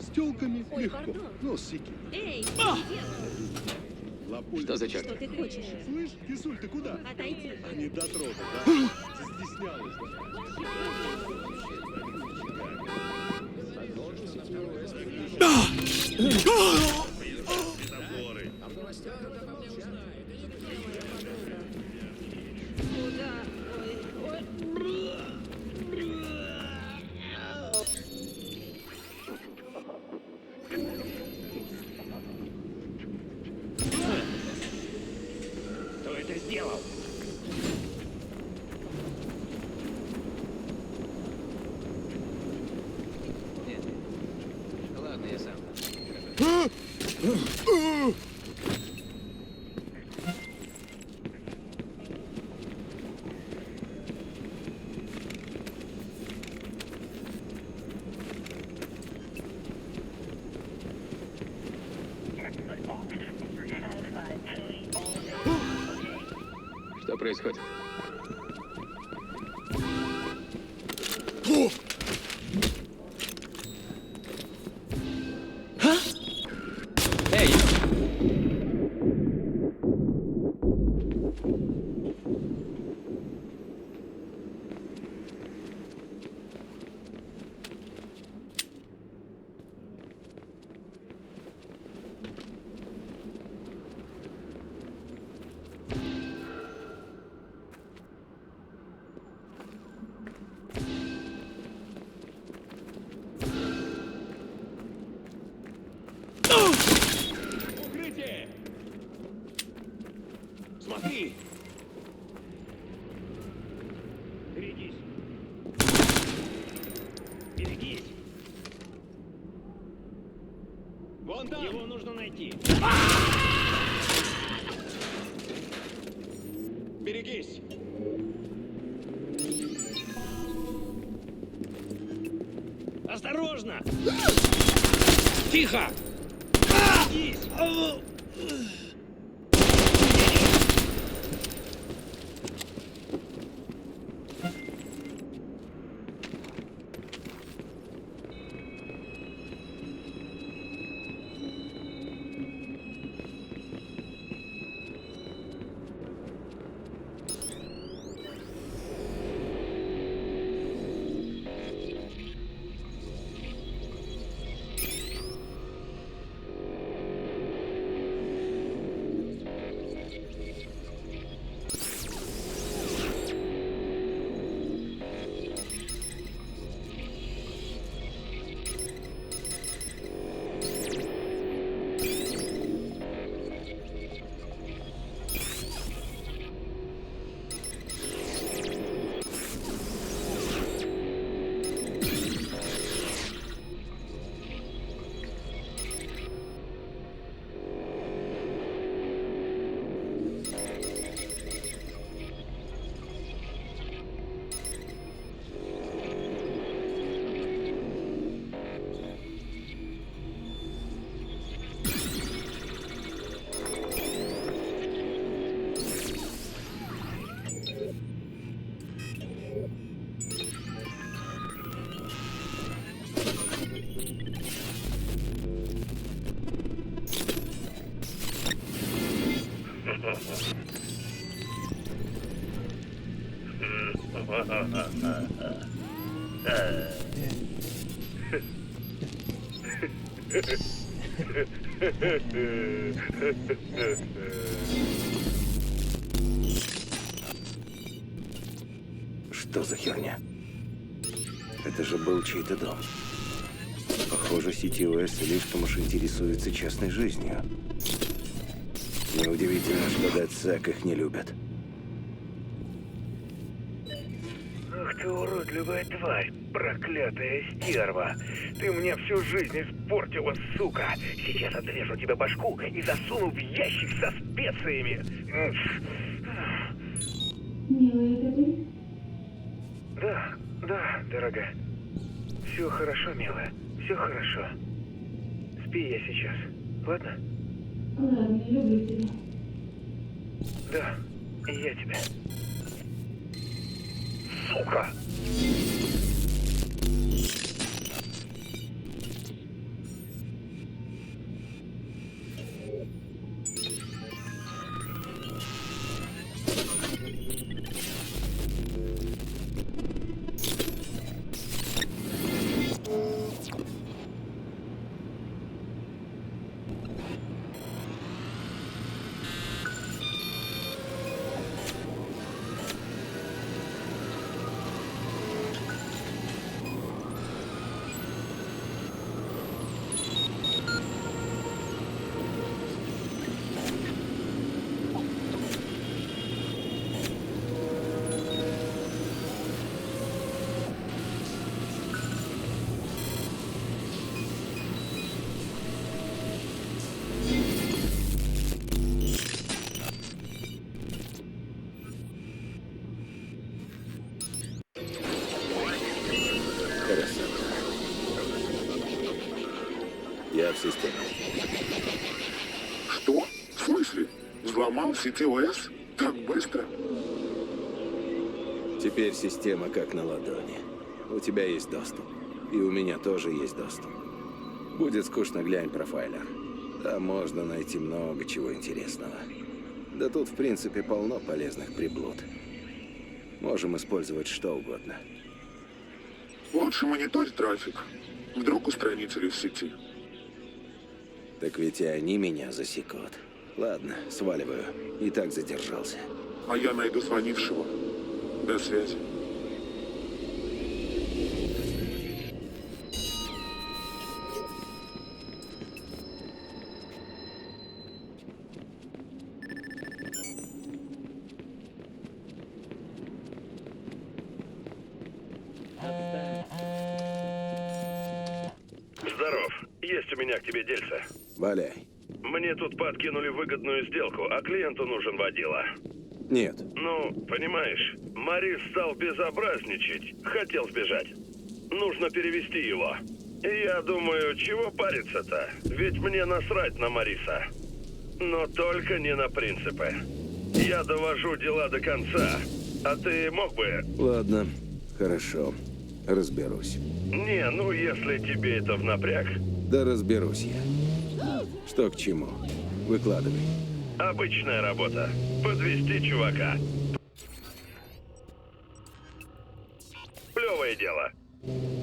С тёлками Ой, легко. пардон. Ну, сики. Эй, что ты делаешь? Лапуль. Что за черт? Что ты хочешь? Слышь, кисуль, ты куда? Отойди. А не дотрода, да? Застеснялась. Куда? Ой, ой. Кто это сделал? Нет. Ладно, я сам. Что происходит? Эй! Укрытие! Смотри! Берегись! Берегись! Вон там! Его нужно найти! Берегись! Осторожно! Тихо! Берегись! Что за херня? Это же был чей-то дом. Похоже, CTOS слишком уж интересуется частной жизнью. Неудивительно, что DedSec их не любят. Ах ты уродливая тварь, проклятая стерва. Ты мне всю жизнь испортила, сука. Сейчас отрежу тебе башку и засуну в ящик со специями. Милая, это ты? Да, дорогая. Все хорошо, милая. Все хорошо. Спи я сейчас. Ладно? Ладно, я люблю тебя. Да, и я тебя. Сука! Я в системе. Что? В смысле? Взломал сети ОС? Так быстро? Теперь система как на ладони. У тебя есть доступ. И у меня тоже есть доступ. Будет скучно, глянь профайлер. Там можно найти много чего интересного. Да тут, в принципе, полно полезных приблуд. Можем использовать что угодно. Лучше мониторь трафик. Вдруг устранители в сети. Так ведь и они меня засекут. Ладно, сваливаю. И так задержался. А я найду звонившего. До связи. Здоров. Есть у меня к тебе дельце. Валяй. Мне тут подкинули выгодную сделку, а клиенту нужен водила. Нет. Ну, понимаешь, Морис стал безобразничать, хотел сбежать. Нужно перевести его. И я думаю, чего париться-то? Ведь мне насрать на Мориса. Но только не на принципы. Я довожу дела до конца. А ты мог бы... Ладно, хорошо. Разберусь. Не, ну если тебе это в напряг. Да разберусь я. Что к чему? Выкладывай. Обычная работа. Подвести чувака. Плевое дело.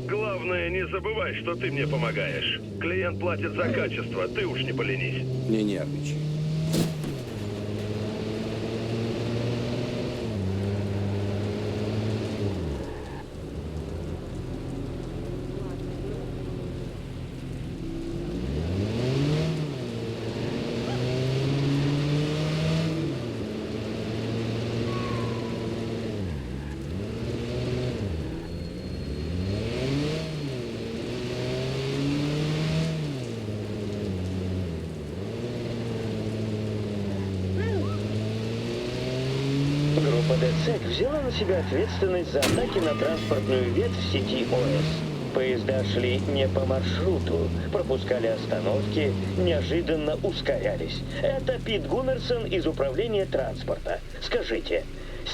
Главное, не забывай, что ты мне помогаешь. Клиент платит за качество, ты уж не поленись. Не нервничай. Группа ДЦ взяла на себя ответственность за атаки на транспортную ветвь сети ОС. Поезда шли не по маршруту, пропускали остановки, неожиданно ускорялись. Это Пит Гуммерсон из управления транспорта. Скажите,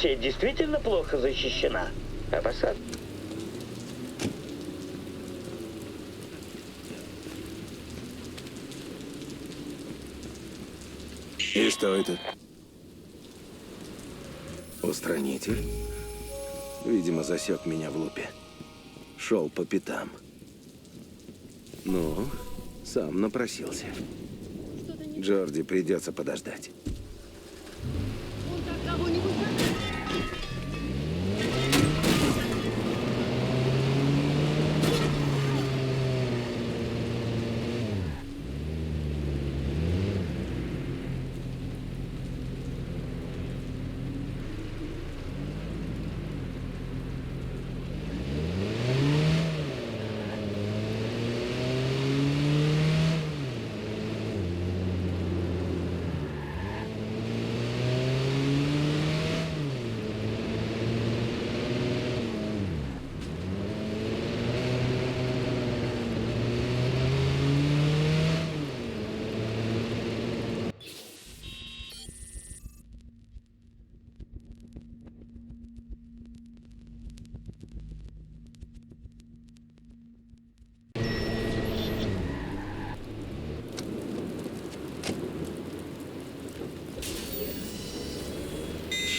сеть действительно плохо защищена? А посад... И что это? Устранитель? Видимо, засек меня в лупе. Шел по пятам. Ну, сам напросился. Джорди придется подождать. Он так кого-нибудь знает?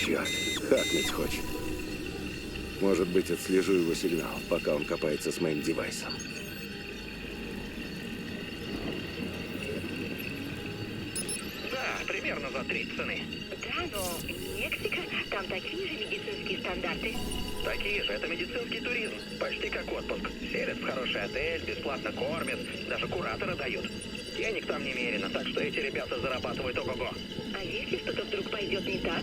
Черт, хакнуть хочет. Может быть, отслежу его сигнал, пока он копается с моим девайсом. Да, примерно за 3 цены. Да, но Мексика, там такие же медицинские стандарты. Такие же, это медицинский туризм. Почти как отпуск. Селят в хороший отель, бесплатно кормят, даже куратора дают. Денег там немерено, так что эти ребята зарабатывают ого-го. А если что-то вдруг пойдет не так?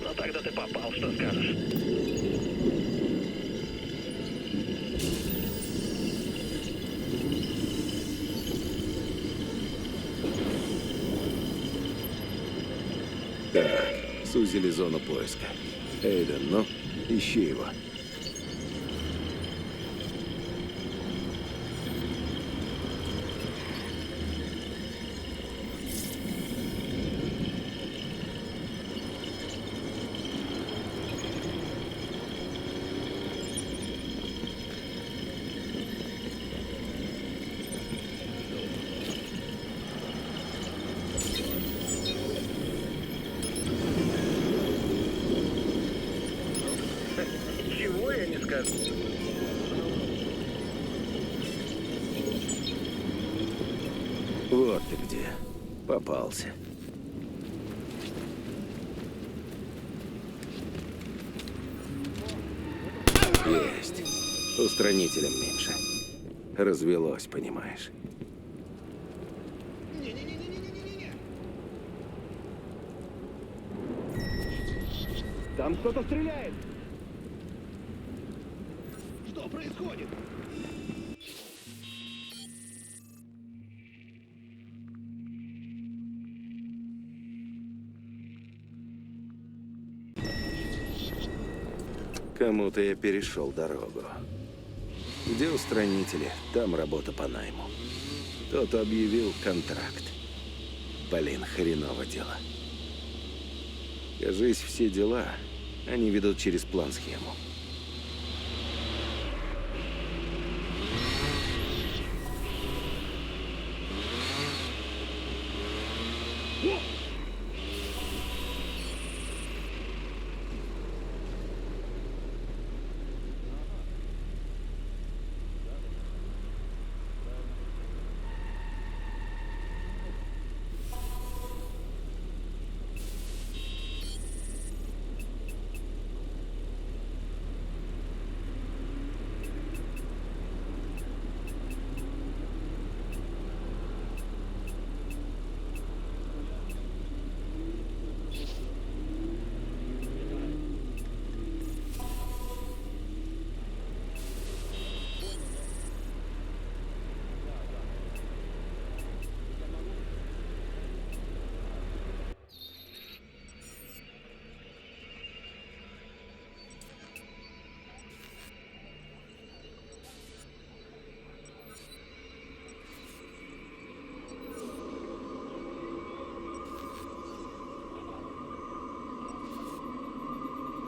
Ну тогда ты попал, что скажешь? Так, сузили зону поиска. Эйден, ну, ищи его. Вот ты где. Попался. Есть. Устранителем меньше. Развелось, понимаешь. Там кто-то стреляет! Что происходит? Кому-то я перешел дорогу. Где устранители, там работа по найму. Кто-то объявил контракт. Блин, хреново дело. Кажись, все дела они ведут через план-схему.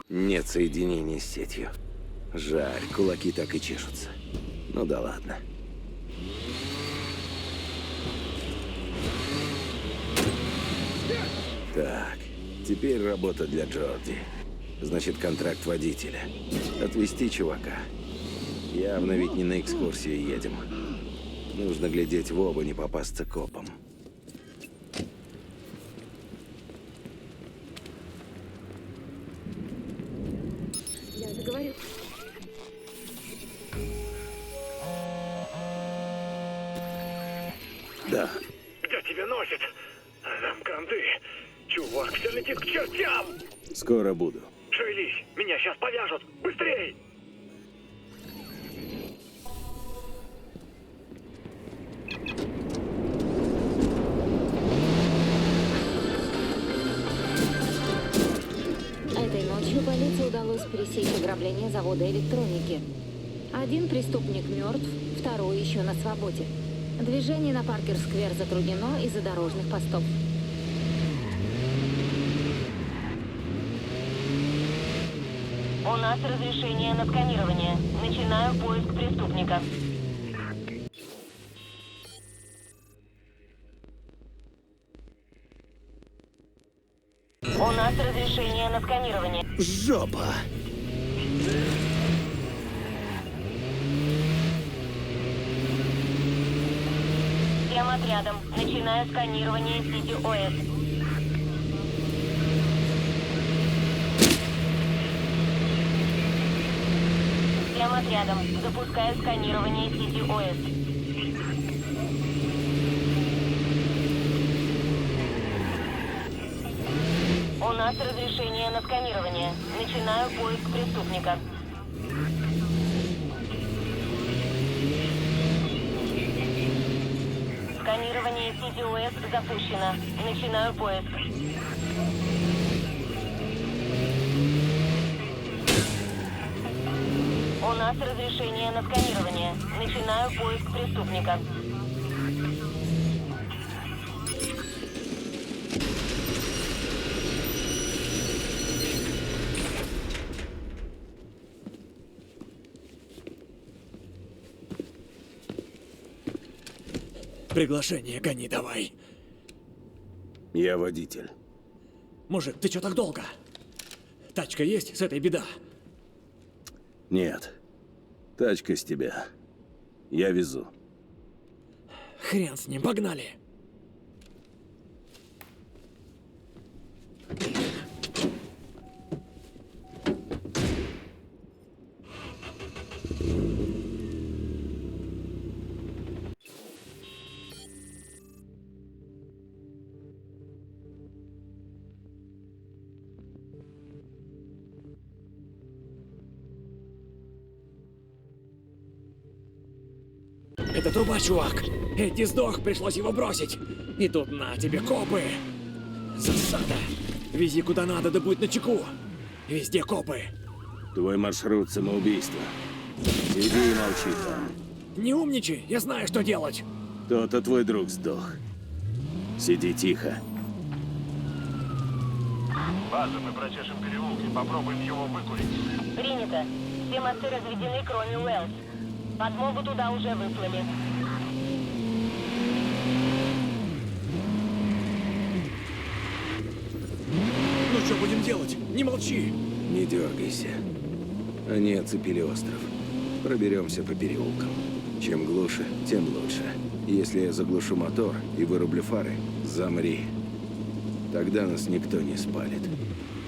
Нет соединения с сетью. Жаль, кулаки так и чешутся. Ну да ладно. Так, теперь работа для Джорди. Значит, контракт водителя. Отвезти чувака. Явно ведь не на экскурсию едем. Нужно глядеть в оба, не попасться копом. Я же говорю. Да. Где тебя носит? Там конты. Чувак, все летит к чертям! Скоро буду. Шевелись, меня сейчас повяжут! Быстрей! Этой ночью полиции удалось пресечь ограбление завода электроники. Один преступник мертв, второй еще на свободе. Движение на Паркер-сквер затруднено из-за дорожных постов. У нас разрешение на сканирование. Начинаю поиск преступника. У нас разрешение на сканирование. Жопа! Всем отрядам. Начинаю сканирование сети ОС. Всем отрядам. Запускаю сканирование сети ОС. У нас разрешение на сканирование. Начинаю поиск преступника. Сканирование сети ОС запущено. Начинаю поиск. У нас разрешение на сканирование. Начинаю поиск преступника. Приглашение гони давай. Я водитель. Мужик, ты чё так долго? Тачка есть, с этой беда. Нет, Тачка с тебя. Я везу. Хрен с ним, погнали. Это труба, чувак. Эдди сдох, пришлось его бросить. И тут на тебе копы. Засада. Вези куда надо, да будь начеку. Везде копы. Твой маршрут самоубийства. Иди и молчи там. Не умничай, я знаю, что делать. То-то твой друг сдох. Сиди тихо. Базу мы прочешем переулки, попробуем его выкурить. Принято. Все мосты разведены, кроме Уэллс. Подмогу туда уже выслали. Ну что будем делать? Не молчи. Не дергайся. Они оцепили остров. Проберемся по переулкам. Чем глуше, тем лучше. Если я заглушу мотор и вырублю фары, замри. Тогда нас никто не спалит.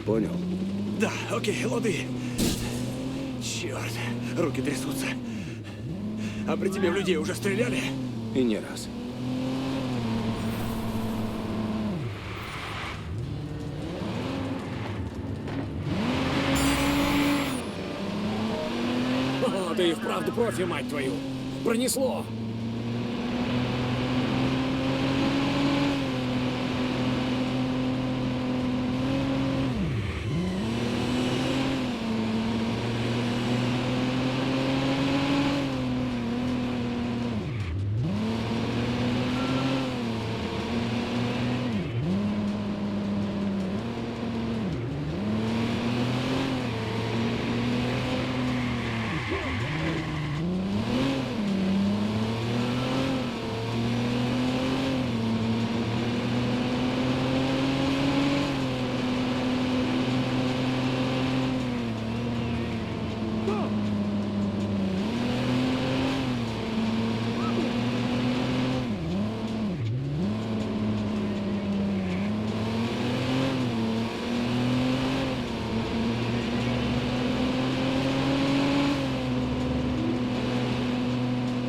Понял? Да, окей, лады. Черт, руки трясутся. А при тебе в людей уже стреляли? И не раз. О, ты и вправду профи, мать твою. Пронесло.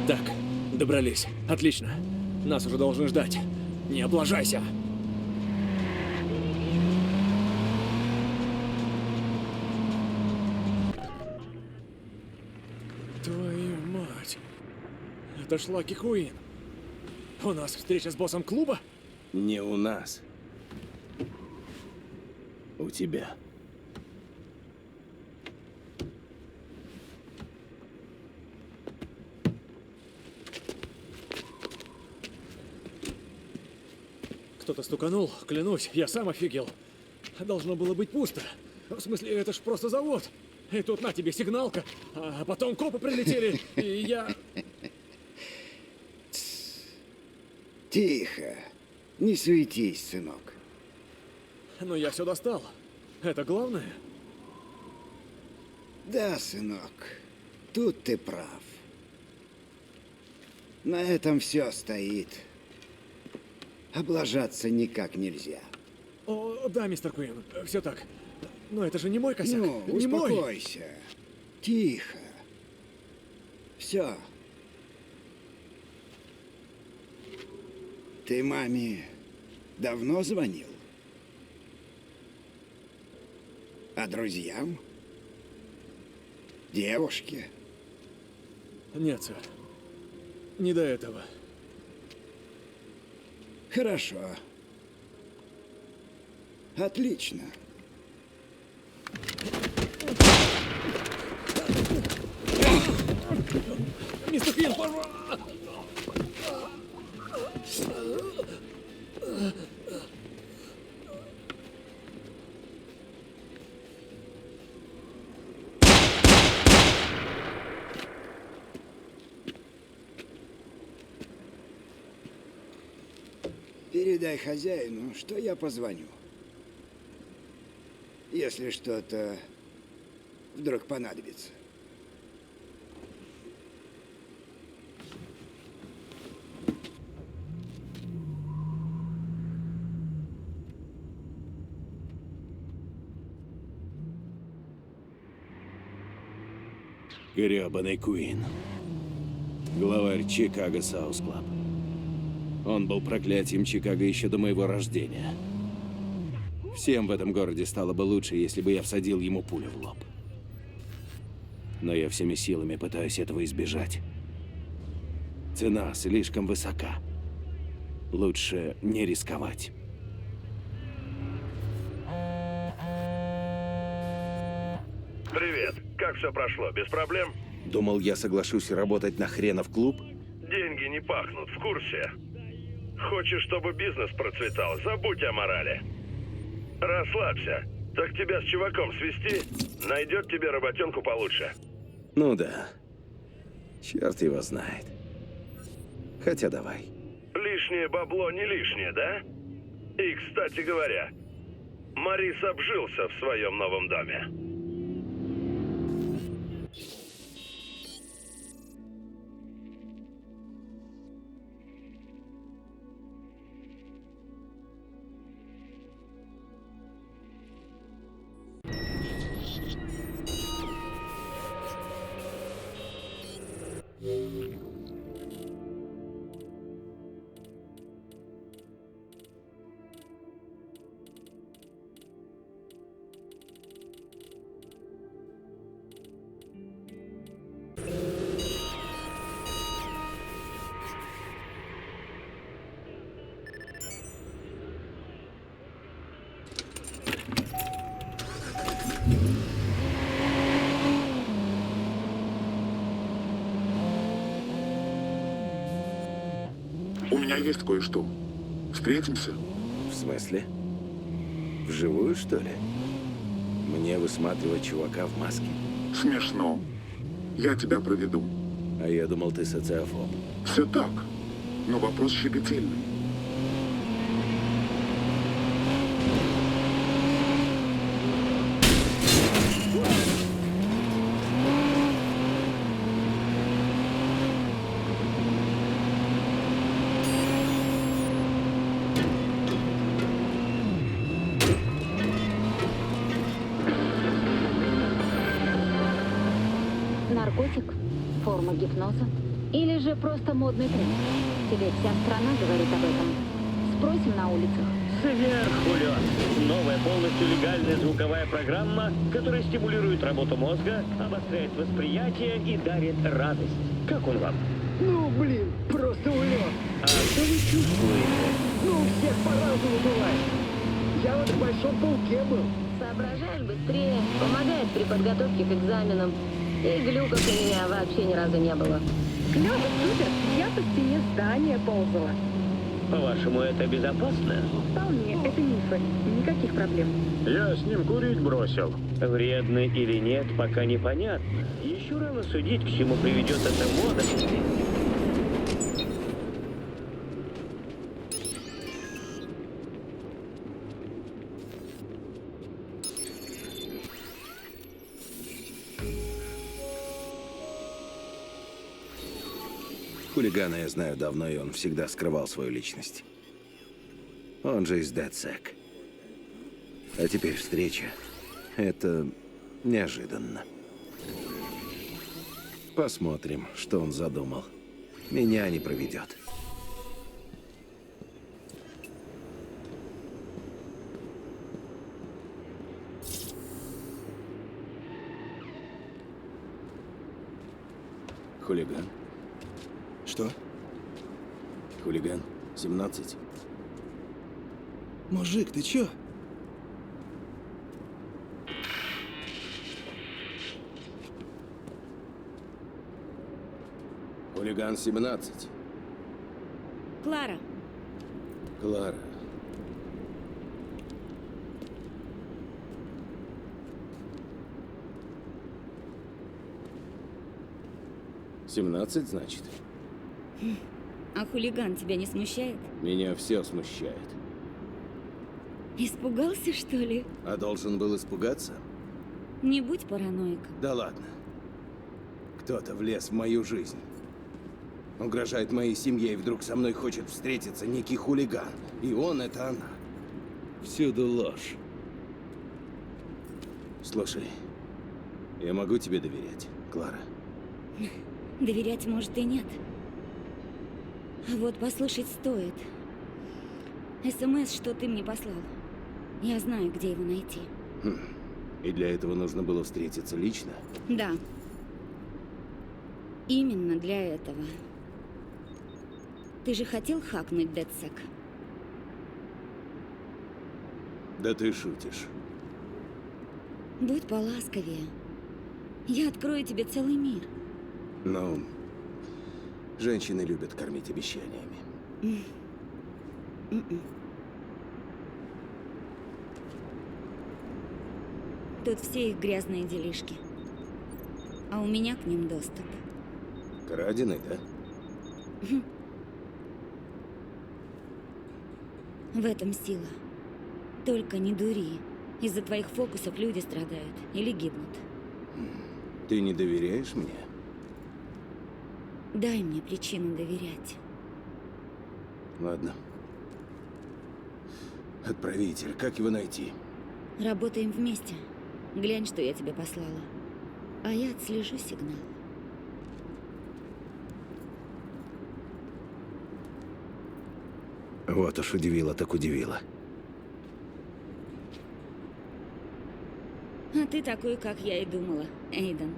Так, добрались. Отлично. Нас уже должны ждать. Не облажайся. Твою мать. Это ж Лаки Куин. У нас встреча с боссом клуба? Не у нас. У тебя. Кто-то стуканул, клянусь, я сам офигел. Должно было быть пусто. В смысле, это ж просто завод. И тут на тебе сигналка, а потом копы прилетели, и я... Тихо. Не суетись, сынок. Но я все достал. Это главное? Да, сынок. Тут ты прав. На этом все стоит. Облажаться никак нельзя. О, да, мистер Куин, все так. Но это же не мой косяк. Ну, не мой. успокойся. Тихо. Все. Ты маме давно звонил? А друзьям? Девушке? Нет, сэр. Не до этого. Хорошо. Отлично. Мистер Куин, пожалуйста! Передай хозяину, что я позвоню. Если что-то вдруг понадобится. Грёбаный Куин. Главарь Чикаго Саус Клаб. Он был проклятием Чикаго еще до моего рождения. Всем в этом городе стало бы лучше, если бы я всадил ему пулю в лоб. Но я всеми силами пытаюсь этого избежать. Цена слишком высока. Лучше не рисковать. Привет. Как все прошло? Без проблем? Думал, я соглашусь работать на хренов клуб? Деньги не пахнут, в курсе? Хочешь, чтобы бизнес процветал? Забудь о морали. Расслабься. Так тебя с чуваком свести? Найдет тебе работенку получше. Ну да. Черт его знает. Хотя давай. Лишнее бабло не лишнее, да? И, кстати говоря, Морис обжился в своем новом доме. У меня есть кое-что. Встретимся? В смысле? Вживую, что ли? Мне высматривать чувака в маске? Смешно. Я тебя проведу. А я думал, ты социофоб. Все так. Но вопрос щепетильный. Наркотик? Форма гипноза? Или же просто модный тренд? Тебе вся страна говорит об этом. Спросим на улицах. Сверху лед. Новая полностью легальная звуковая программа, которая стимулирует работу мозга, обостряет восприятие и дарит радость. Как он вам? Ну, блин, просто улет. А что вы чувствуете? Ну, у всех по-разному бывает. Я вот в Большом Пауке был. Соображаешь быстрее, помогает при подготовке к экзаменам. И глюков у меня вообще ни разу не было. Клёво, супер. Я по стене здания ползала. По-вашему, это безопасно? Вполне, это мифы. Никаких проблем. Я с ним курить бросил. Вредно или нет, пока непонятно. Еще рано судить, к чему приведет эта мода. Хулигана я знаю давно, и он всегда скрывал свою личность. Он же из DedSec. А теперь встреча. Это неожиданно. Посмотрим, что он задумал. Меня не проведет. Хулиган. Что? Хулиган. 17. Мужик, ты чё? Хулиган 17. Клара. Клара. «17, значит? А хулиган тебя не смущает? Меня все смущает. Испугался, что ли? А должен был испугаться? Не будь параноиком. Да ладно. Кто-то влез в мою жизнь. Угрожает моей семье, и вдруг со мной хочет встретиться некий хулиган. И он — это она. Всюду ложь. Слушай, я могу тебе доверять, Клара? Доверять, может, и нет. А вот послушать стоит. СМС, что ты мне послал. Я знаю, где его найти. И для этого нужно было встретиться лично? Да. Именно для этого. Ты же хотел хакнуть DedSec? Да ты шутишь. Будь поласковее. Я открою тебе целый мир. Ну, женщины любят кормить обещаниями. Тут все их грязные делишки. А у меня к ним доступ. Краденый, да? В этом сила. Только не дури. Из-за твоих фокусов люди страдают или гибнут. Ты не доверяешь мне? Дай мне причину доверять. Ладно. Отправитель, как его найти? Работаем вместе. Глянь, что я тебе послала. А я отслежу сигнал. Вот уж удивило, так удивило. А ты такой, как я и думала, Эйден.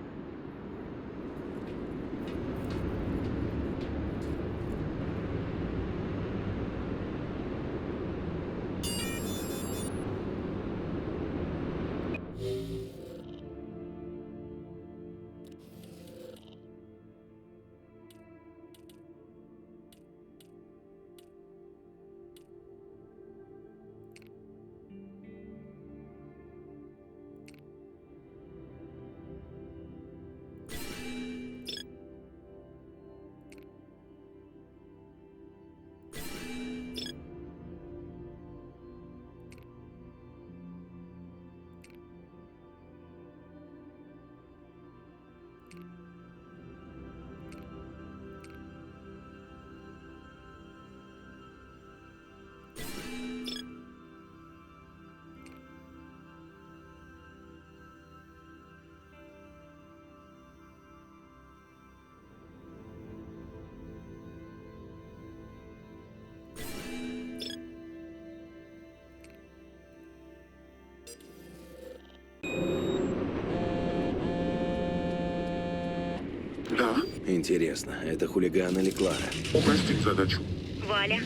Да, Интересно, это хулиган или Клара? упростить задачу. Валя,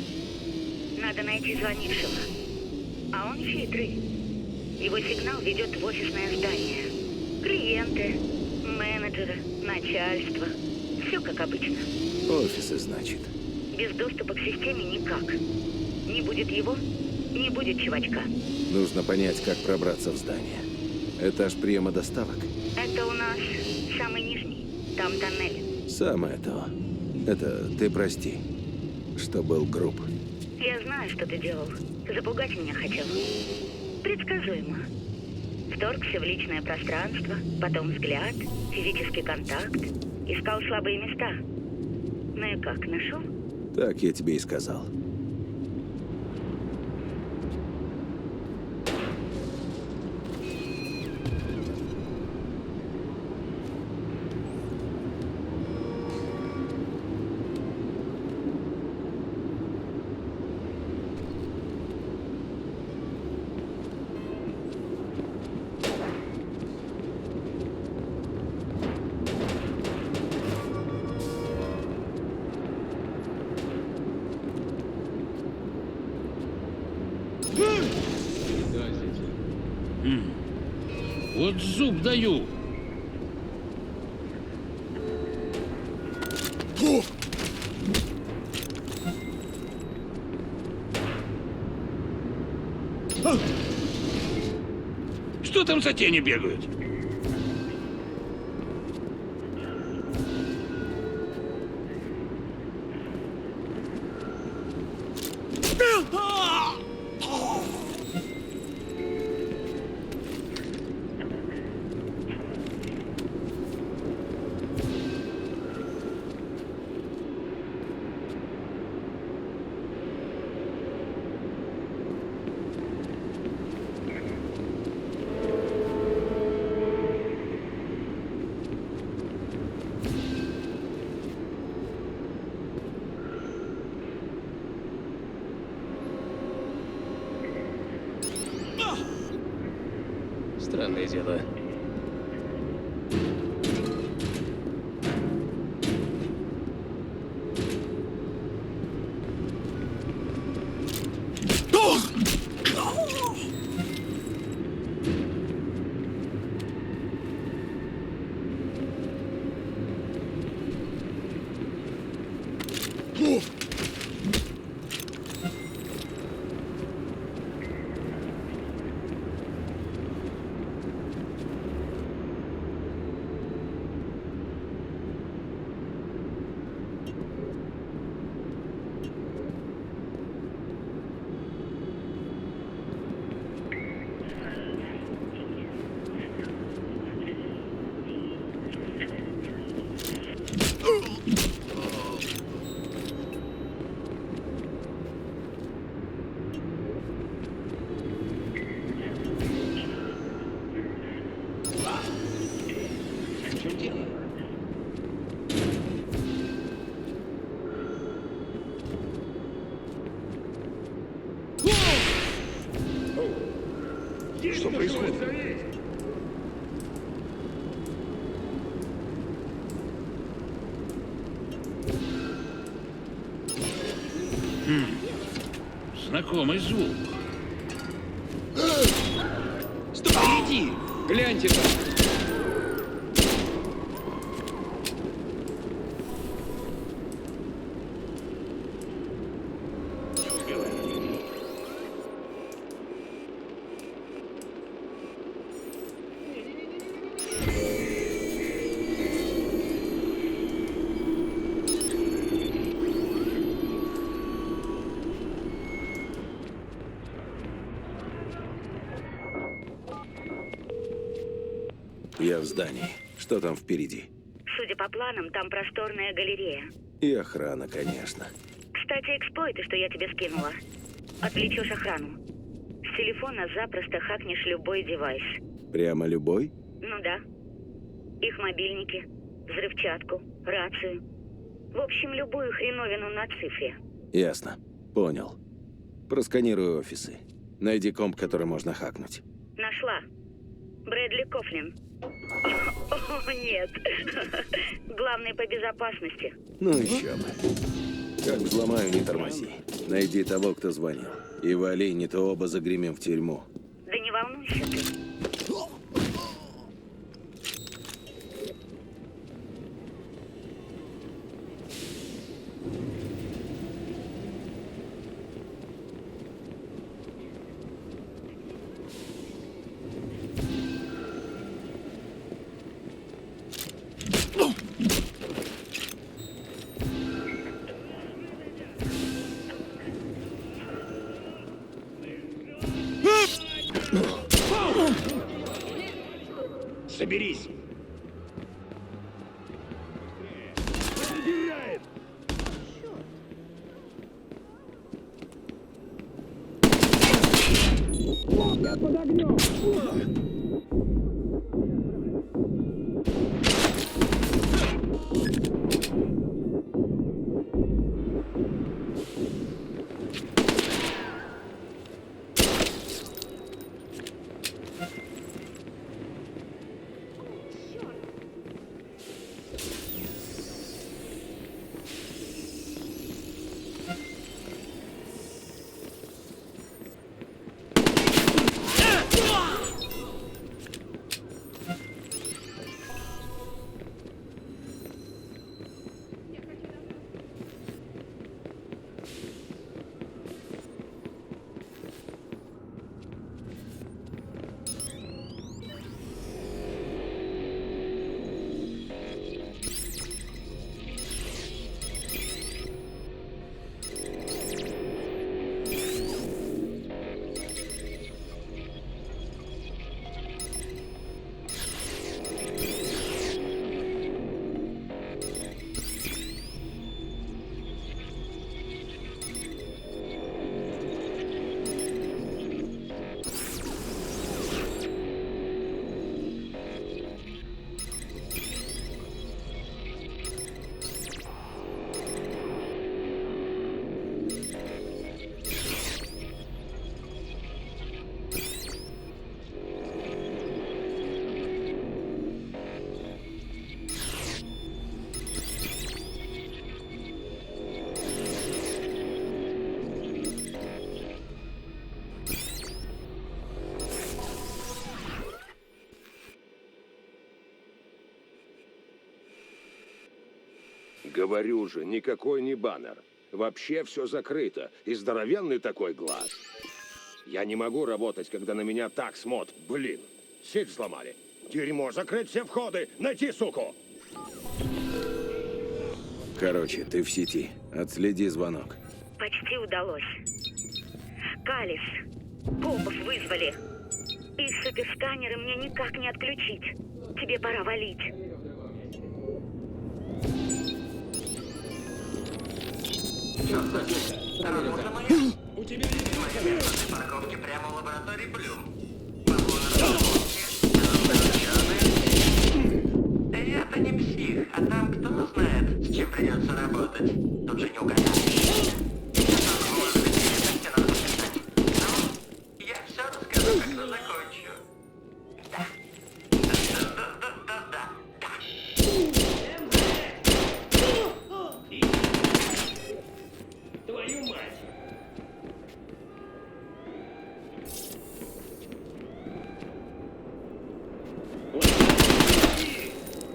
надо найти звонившего. А он хитрый. Его сигнал ведет в офисное здание. Клиенты, менеджеры, начальство. Все как обычно. Офисы, значит. Без доступа к системе никак. Не будет его, не будет чувачка. Нужно понять, как пробраться в здание. Этаж приема доставок? Это у нас самый нижний. Там тоннель. Самое то. Это ты прости, что был груб. Я знаю, что ты делал. Запугать меня хотел. Предсказуемо. Вторгся в личное пространство, потом взгляд, физический контакт. Искал слабые места. Ну и как, нашел? Так я тебе и сказал. Вот зуб даю. Что там за тени бегают? Странное дело. В чем дело? Что происходит? Знакомый звук. Стой, иди! Гляньте там! Я в здании. Что там впереди? Судя по планам, там просторная галерея. И охрана, конечно. Кстати, эксплойты, что я тебе скинула. Отвлечешь охрану. С телефона запросто хакнешь любой девайс. Прямо любой? Ну да. Их мобильники, взрывчатку, рацию. В общем, любую хреновину на цифре. Ясно. Понял. Просканируй офисы. Найди комп, который можно хакнуть. Нашла. Брэдли Кофлин. О, нет. Главный по безопасности. Ну еще бы. Как взломаю, не тормози. Найди того, кто звонил. И вали, не то оба загремим в тюрьму. Да не волнуйся ты. Соберись! Я под огнем! Говорю же, никакой не баннер. Вообще все закрыто. И здоровенный такой глаз. Я не могу работать, когда на меня так смотрят. Блин, сеть взломали. Дерьмо, закрыть все входы. Найти суку. Короче, ты в сети. Отследи звонок. Почти удалось. Калис. Копов вызвали. Их суперсканеры мне никак не отключить. Тебе пора валить. У тебя есть парковки прямо в лаборатории Блюм. Я-то не псих, а там кто знает, с чем придется работать. Тут же не угадаешь. Я все расскажу, когда закончу. Да. твою мать!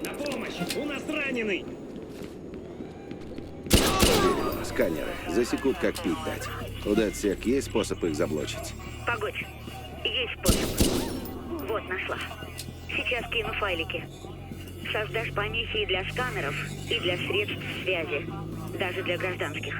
На помощь! У нас раненый! Сканеры засекут, как пить дать. У DedSec есть способ их заблочить? Погодь. Есть способ. Вот, нашла. Сейчас кину файлики. Создашь помехи и для сканеров, и для средств связи. Даже для гражданских.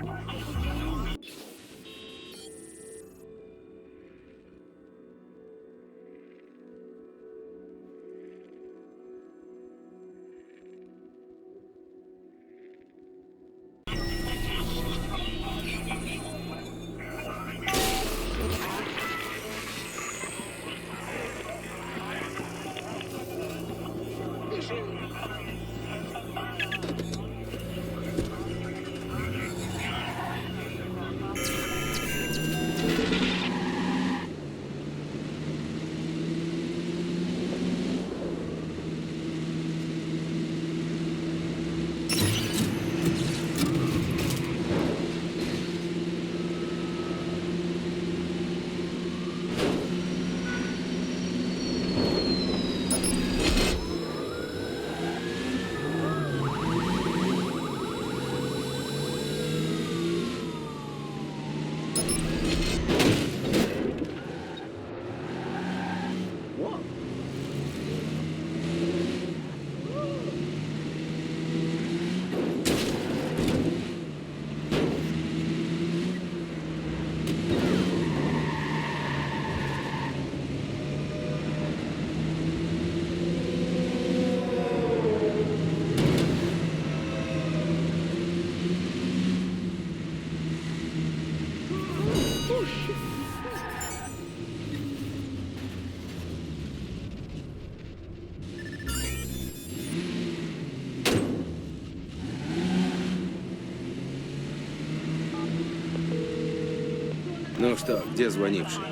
Ну что, где звонивший?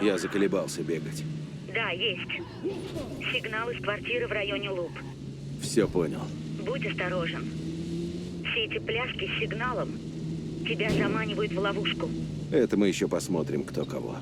Я заколебался бегать. Да, есть. Сигнал из квартиры в районе Луп. Все понял. Будь осторожен. Все эти пляски с сигналом тебя заманивают в ловушку. Это мы еще посмотрим, кто кого.